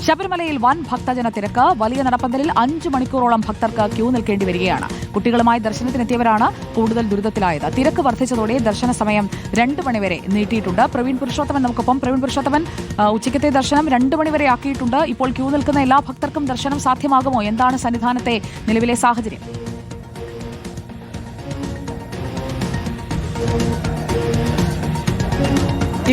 ശബരിമലയിൽ വൻ ഭക്തജന തിരക്ക്. വലിയ നടപ്പന്തലിൽ 5 മണിക്കൂറോളം ഭക്തർക്ക് ക്യൂ നിൽക്കേണ്ടി വരികയാണ്. കുട്ടികളുമായി ദർശനത്തിനെത്തിയവരാണ് കൂടുതൽ ദുരിതത്തിലായത്. തിരക്ക് വർദ്ധിച്ചതോടെ ദർശന സമയം 2 മണിവരെ നീട്ടിയിട്ടുണ്ട്. പ്രവീൺ പുരുഷോത്തമൻ നമുക്കൊപ്പം. പ്രവീൺ പുരുഷോത്തമൻ, ഉച്ചയ്ക്കത്തെ ദർശനം 2 മണിവരെ ആക്കിയിട്ടുണ്ട്. ഇപ്പോൾ ക്യൂ നിൽക്കുന്ന എല്ലാ ഭക്തർക്കും ദർശനം സാധ്യമാകുമോ? എന്താണ് സന്നിധാനത്തെ നിലവിലെ സാഹചര്യം?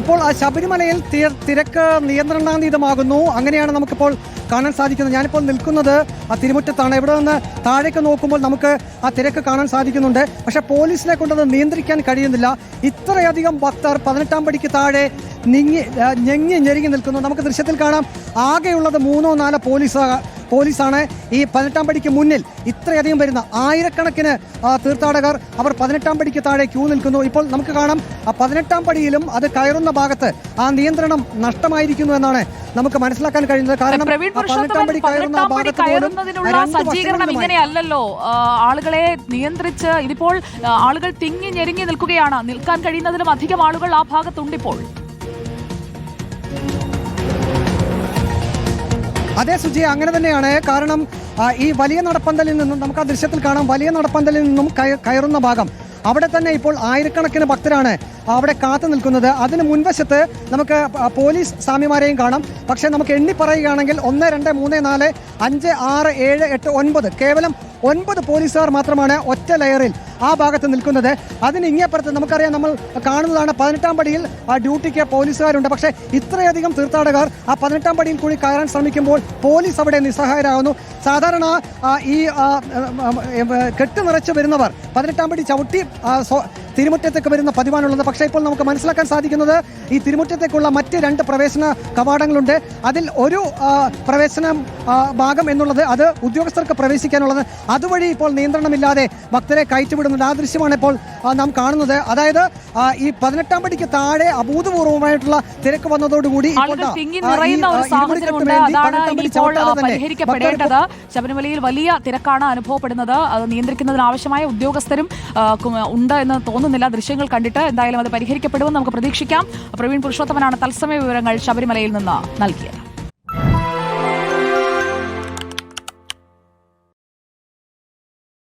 ഇപ്പോൾ ശബരിമലയിൽ തിരക്ക് നിയന്ത്രണാതീതമാകുന്നു. അങ്ങനെയാണ് നമുക്കിപ്പോൾ കാണാൻ സാധിക്കുന്നത്. ഞാനിപ്പോൾ നിൽക്കുന്നത് തിരുമുറ്റത്താണ്. ഇവിടെ നിന്ന് താഴേക്ക് നോക്കുമ്പോൾ നമുക്ക് ആ തിരക്ക് കാണാൻ സാധിക്കുന്നുണ്ട്. പക്ഷേ പോലീസിനെ കൊണ്ടത് നിയന്ത്രിക്കാൻ കഴിയുന്നില്ല. ഇത്രയധികം ഭക്തർ 18-ാം പടിക്ക് താഴെ ഞെരുങ്ങി നിൽക്കുന്നു. നമുക്ക് ദൃശ്യത്തിൽ കാണാം, ആകെയുള്ളത് 3-4 പോലീസാണ് ഈ 18-ാം പടിക്ക് മുന്നിൽ. ഇത്രയധികം വരുന്ന ആയിരക്കണക്കിന് തീർത്ഥാടകർ അവർ 18-ാം പടിക്ക് താഴെ ക്യൂ നിൽക്കുന്നു. ഇപ്പോൾ നമുക്ക് കാണാം, 18-ാം പടിയിലും അത് കയറുന്ന ഭാഗത്ത് ആ നിയന്ത്രണം നഷ്ടമായിരിക്കുന്നു എന്നാണ് നമുക്ക് മനസ്സിലാക്കാൻ കഴിയുന്നത്. കാരണം 18-ാം പടി കയറുന്ന ഭാഗത്ത് സജ്ജീകരണം ഇങ്ങനെയല്ലല്ലോ. ആളുകളെ നിയന്ത്രിച്ച് ഇതിപ്പോൾ ആളുകൾ തിങ്ങി ഞെരുങ്ങി നിൽക്കുകയാണ്. നിൽക്കാൻ കഴിയുന്നതിലും അധികം ആളുകൾ ആ ഭാഗത്തുണ്ടിപ്പോൾ. അതേ സുജി, അങ്ങനെ തന്നെയാണ്. കാരണം ഈ വലിയ നടപ്പന്തലിൽ നിന്നും നമുക്ക് ആ ദൃശ്യത്തിൽ കാണാം, വലിയ നടപ്പന്തലിൽ നിന്നും കയറുന്ന ഭാഗം അവിടെ തന്നെ ഇപ്പോൾ ആയിരക്കണക്കിന് ഭക്തരാണ് അവിടെ കാത്തു നിൽക്കുന്നത്. അതിന് മുൻവശത്ത് നമുക്ക് പോലീസ് സ്വാമിമാരെയും കാണാം. പക്ഷേ നമുക്ക് എണ്ണി പറയുകയാണെങ്കിൽ 1, 2, 3, 4, 5, 6, 7, 8, 9 കേവലം 9 പോലീസുകാർ മാത്രമാണ് ഒറ്റ ലെയറിൽ ആ ഭാഗത്ത് നിൽക്കുന്നത്. അതിന് ഇങ്ങേപ്പുറത്ത് നമുക്കറിയാം, നമ്മൾ കാണുന്നതാണ് 18-ാം പടിയിൽ ഡ്യൂട്ടിക്ക് പോലീസുകാരുണ്ട്. പക്ഷേ ഇത്രയധികം തീർത്ഥാടകർ ആ 18-ാം പടിയിൽ കൂടി കയറാൻ ശ്രമിക്കുമ്പോൾ പോലീസ് അവിടെ നിസ്സഹായരാകുന്നു. സാധാരണ ഈ കെട്ട് നിറച്ച് വരുന്നവർ 18-ാം പടി ചവിട്ടി തിരുമുറ്റത്തേക്ക് വരുന്ന പതിവാണുള്ളത്. പക്ഷേ ഇപ്പോൾ നമുക്ക് മനസ്സിലാക്കാൻ സാധിക്കുന്നത് ഈ തിരുമുറ്റത്തേക്കുള്ള മറ്റ് 2 പ്രവേശന കവാടങ്ങളുണ്ട്. അതിൽ ഒരു പ്രവേശന ഭാഗം എന്നുള്ളത് അത് ഉദ്യോഗസ്ഥർക്ക് പ്രവേശിക്കാനുള്ളത്. അതുവഴി ഇപ്പോൾ നിയന്ത്രണമില്ലാതെ ഭക്തരെ കയറ്റിവിടുന്നുണ്ട്. ആ ദൃശ്യമാണ് ഇപ്പോൾ നാം കാണുന്നത്. അതായത് ഈ 18-ാം പടിക്ക് താഴെ അഭൂതപൂർവമായിട്ടുള്ള തിരക്ക് വന്നതോടുകൂടി പരിഹരിക്കപ്പെടേണ്ടത്. ശബരിമലയിൽ വലിയ തിരക്കാണ് അനുഭവപ്പെടുന്നത്. അത് നിയന്ത്രിക്കുന്നതിന് ആവശ്യമായ ഉദ്യോഗസ്ഥരും ഉണ്ട് എന്ന് തോന്നുന്നില്ല ദൃശ്യങ്ങൾ കണ്ടിട്ട്. എന്തായാലും അത് പരിഹരിക്കപ്പെടുമെന്ന് നമുക്ക് പ്രതീക്ഷിക്കാം. പ്രവീൺ പുരുഷോത്തമനാണ് തത്സമയ വിവരങ്ങൾ ശബരിമലയിൽ നിന്ന് നൽകിയത്.